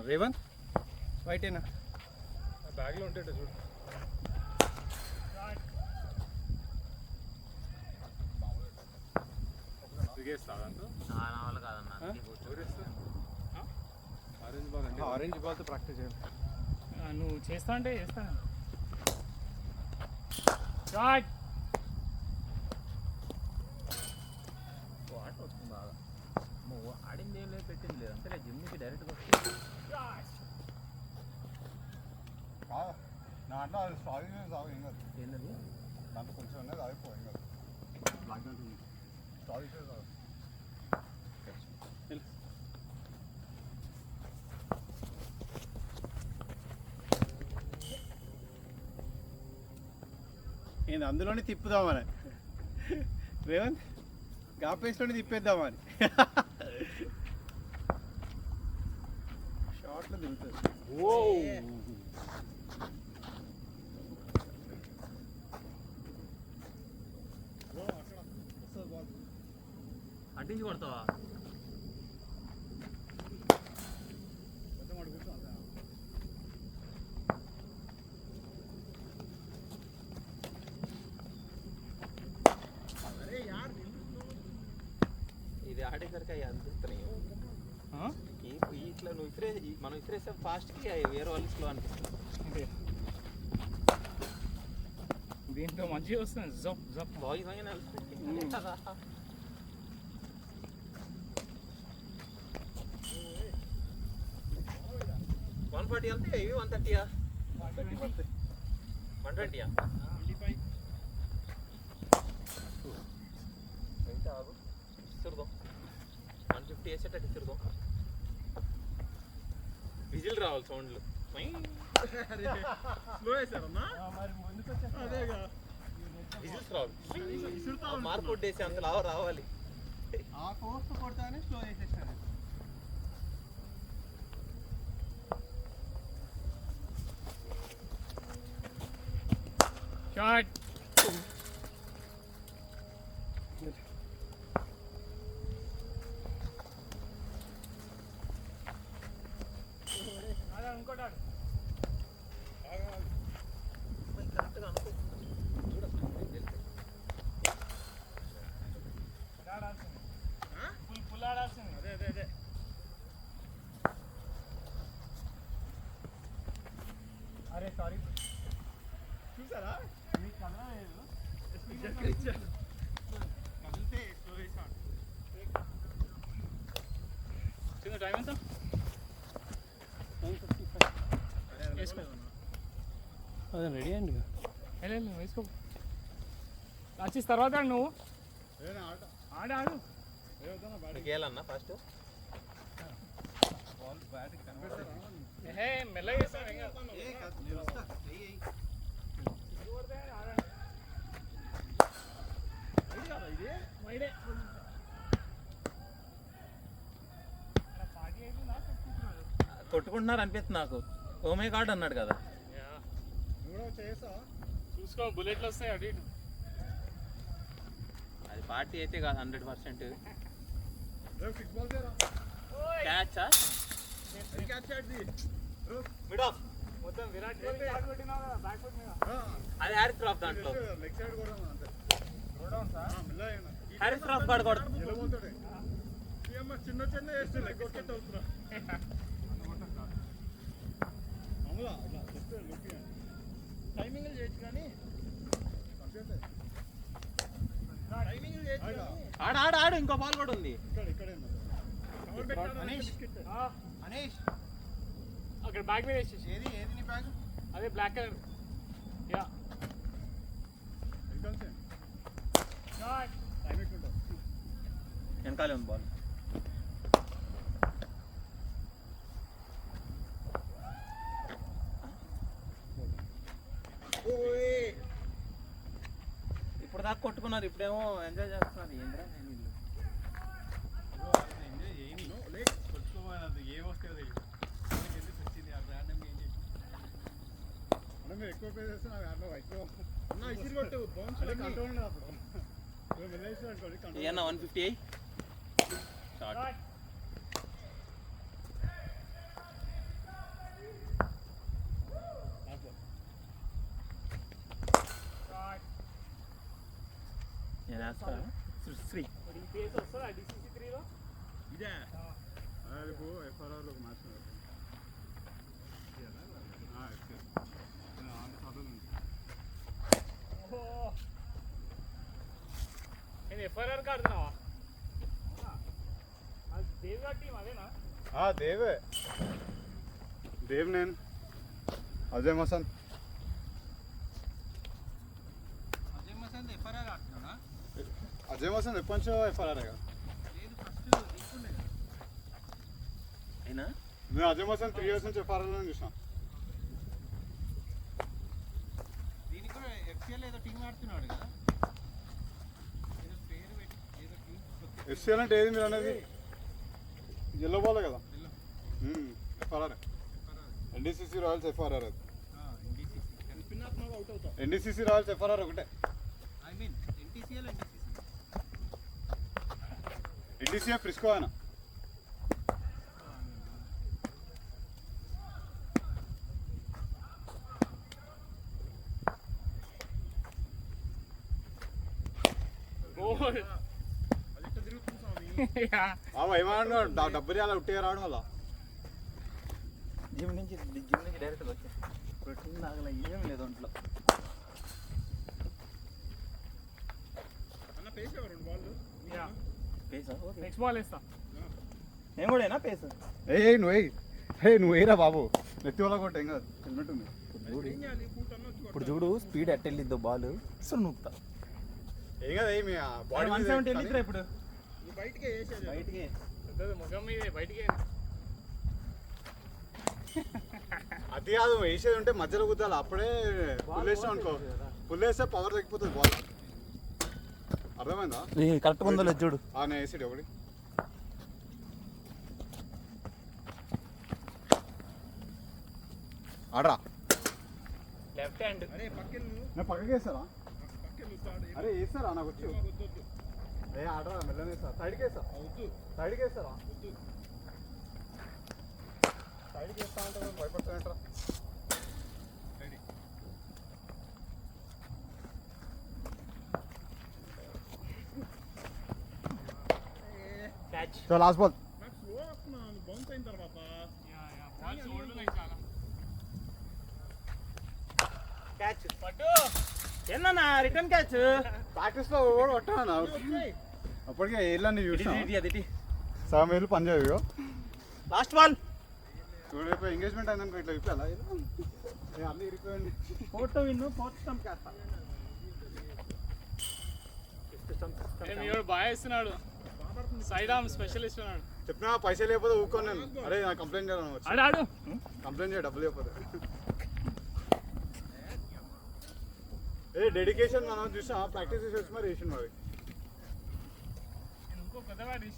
రేవంత్ వైటేనా బ్యాగ్లో ఉంటే చూడు. ఆరెంజ్ బాల్తో ప్రాక్టీస్ చేయాలి. నువ్వు చేస్తా అంటే చేస్తాను. వాటర్ వస్తుంది బాగా. ఆడింది ఏం లేదు, పెట్టింది లేదు, అంతే జిమ్కి డైరెక్ట్గా వస్తుంది. దాంట్లో అది స్టార్టింగ్ ఏం కాదు, ఏంటది దాంట్లో కొంచెం ఉన్నది అయిపోయి కాదు, బ్లాక్ దాంట్లో స్టార్టింగ్ కాదు. ఏంది అందులోనే తిప్పుదామని రేవంత్ గాపేస్లోనే తిప్పేద్దామని షార్ట్లో దిగుతుంది. అడ్డించి కొడతావా? ఇది ఆడేసరికి అవి అనిపిస్తున్నాయి. ఇట్లా నువ్వు మనం ఇసిరేసే ఫాస్ట్కి వేరే వాళ్ళు స్లో అనిపిస్తుంది. దీంట్లో మంచిగా వస్తుంది. జప్ జప్ బాగా వెళ్తుంది. 140 వెళ్తే ఇవి 130 120 ఇస్తురుదాం. 150 వేసేటట్టు ఇస్తురుదాం. విజిల్ రావాలి, సౌండ్లు. విజిల్స్ రావాలి, మార్పు కొట్టేసి అంత లావ రావాలి. కొడతానే స్లో చేసేసాను. షాట్. ఇంకోటాడు కరెక్ట్గా అనుకో. ఫుల్ ఆడాల్సింది. అదే అదే అదే అరే సారీ చూసారా? మీకు కదలలేదు, కదిలితే స్లో వేసాడు. చిన్న టైం ఎంత? అదే రెడీ అండి. వేసుకో. వచ్చేసి తర్వాత నువ్వు ఆడు ఆడు. గేలన్నా ఫస్ట్ మెల్లగా కొట్టుకుంటున్నారు అనిపిస్తుంది నాకు. ఓమే కార్డ్ అన్నాడు కదా, చూసుకో. బుల్లెట్లు వస్తాయి అటు ఇటు. అది పార్టీ అయితే కాదు 100%. క్యాచా మిడ్ ఆఫ్ మొత్తం విరాట్ కోహ్లీ బ్యాక్ ఫుట్ మీద. అది హ్యారిస్ క్రాఫ్ట్. దాంట్లో హ్యారిస్ క్రాఫ్ట్ కాడు కొడతాడు. చిన్న చిన్న టైమింగ్ చేయొచ్చు కానీ ఆడ ఆడ ఆడు. ఇంకో బాల్ కూడా ఉంది. అనీష్ అక్కడ బ్యాగ్ మీద వేసేసి. ఏది ఏది నీ బ్యాగ్? అదే బ్లాక్ కలర్. యా వెనకాలే ఉంది బాల్. ఇప్పుడు దాకా కొట్టుకున్నారు, ఇప్పుడేమో ఎంజాయ్ చేస్తున్నారు. ఏంద్రా నేను ఇల్లు ఎంజాయ్ చేయని కొట్టుకోవాలి. ఏ వస్తే వచ్చింది ఆ బ్రాండ్ ఏం చేసి మనం ఎక్కువ పే చేస్తే నాకు అట్లా ఎక్కువ ఇసిరి కొట్టు కంట్రోల్ అప్పుడు ఏమన్నా 150 షార్ట్. శ్రీ మరి ఈ పేస్ వస్తుందా డిసిసి 3లో? ఇదే రేపు ఎఫ్ఆర్ఆర్లో ఒక మ్యాచ్ నేను ఎఫ్ఐఆర్ ఆడుతున్నావా? అది దేవ్ గారి టీం అదేనా? దేవే దేవ్ నేను అజయ్ మసన్ అజయ్ మసన్ ఎప్పటి నుంచో ఎఫ్ఆర్ఆర్ కదా. అయినా నేను అజయ్ మసన్ 3 years నుంచి ఎఫ్ఆర్ఆర్లో చూసిన. దీనికి కూడా ఎఫ్సిఎల్ ఏదో టీం ఆడుతున్నాడు కదా, ఏదో పేరు పెట్టి ఏదో టీం ఎస్సీఎల్ అంటే ఏది మీరు అనేది? ఎల్లో బాల్ కదా. ఎఫ్ఆర్ఆర్ ఎన్డీసీసీ రాయల్స్ ఎఫ్ఆర్ఆర్ అది. ఎన్డీసీసీ రాయల్స్ ఎఫ్ఆర్ఆర్ ఒకటే. ఐ మీన్ ఎన్టీసీఎల్ ఎన్డీసీఏ ఫ్రిస్కో ఆయన. గోల్. యా. ఏమన్నా డబ్బు అలా ఉట్టిగా రావడం వల్ల జిమ్ నుంచి డైరెక్ట్గా వచ్చా. ప్రోటీన్ తాగల ఏం లేదు ఒంట్లో. అన్న పేస్ రెండు బాల్ యా. పేసా? నెక్స్ట్ బాల్ వేస్తా. నేను కూడా ఏనా పేసా? నువ్వు వేయరా బాబు, నెత్తి వల్ల కొట్ట ఏం కాదు, హెల్మెట్ ఉంది. ఇప్పుడు చూడు స్పీడ్ ఎట్ వెళ్ళిద్దో బాల్ అసలు నూపుతా. ఏం కదా మీ బాడీ 170 వెళ్ళిద్దిరా ఇప్పుడు బయటకే వేసేది. బయటికి. పెద్దది ముఖం మీద బయటికి. అది కాదు, వేసేది ఉంటే మధ్యలో కుద్దాలి, అప్పుడే ఫుల్ వేసాం అనుకో, ఫుల్ వేస్తే పవర్ తగ్గిపోతుంది బాల్. అర్థమైందా? కరెక్ట్ ఉందో లేదు చూడు. నేను వేసాడు ఒకటి. ఆడరా. Left hand. అరే పక్కన నేను పక్కకి వేస్తారా? అరే వేస్తారా నాకు వచ్చు. ఆడరా మెల్లనే వేస్తా. సైడ్కి వేస్తా. సైడ్కి వేస్తారా? సైడ్కి వేస్తా అంటే భయపడతానంటారా? Catch. So last ball. Bounce అయిన తర్వాత యా యా. బాల్స్ ఓల్డ్ ఉన్నాయి చాలా. క్యాచ్ పట్టు. ఏందన్నా రిటర్న్ క్యాచ్. ప్రాక్టీస్లో కూడా కొట్టాను అప్పటికే ఏళ్ళని చూసాను. అది సగం వేలు పని చేయవు. Last ball. ఇప్పుడు రేపు ఎంగేజ్మెంట్ అయిందనుకో ఇట్లా ఇప్పాలా అన్నీ ఇరిపోయండి. ఫోటో విన్ను ఫోర్త్ స్టంప్ చేస్తా. వీడు బాగా ఇస్తున్నాడు. సైడ్ ఆర్మ్ స్పెషలిస్ట్ ఉన్నాడు. చెప్పినా పైసలు లేకపోతే ఊరుకోను నేను. అరే నాకు కంప్లైంట్ చేయాలని వచ్చి. ఆడు ఆడు. కంప్లైంట్ చేయ డబ్బులు లేకపోతే. డెడికేషన్ మనం చూసా, ప్రాక్టీస్ చేసి మరి వేసిన మరి. ఇంకో పెద్దవాడు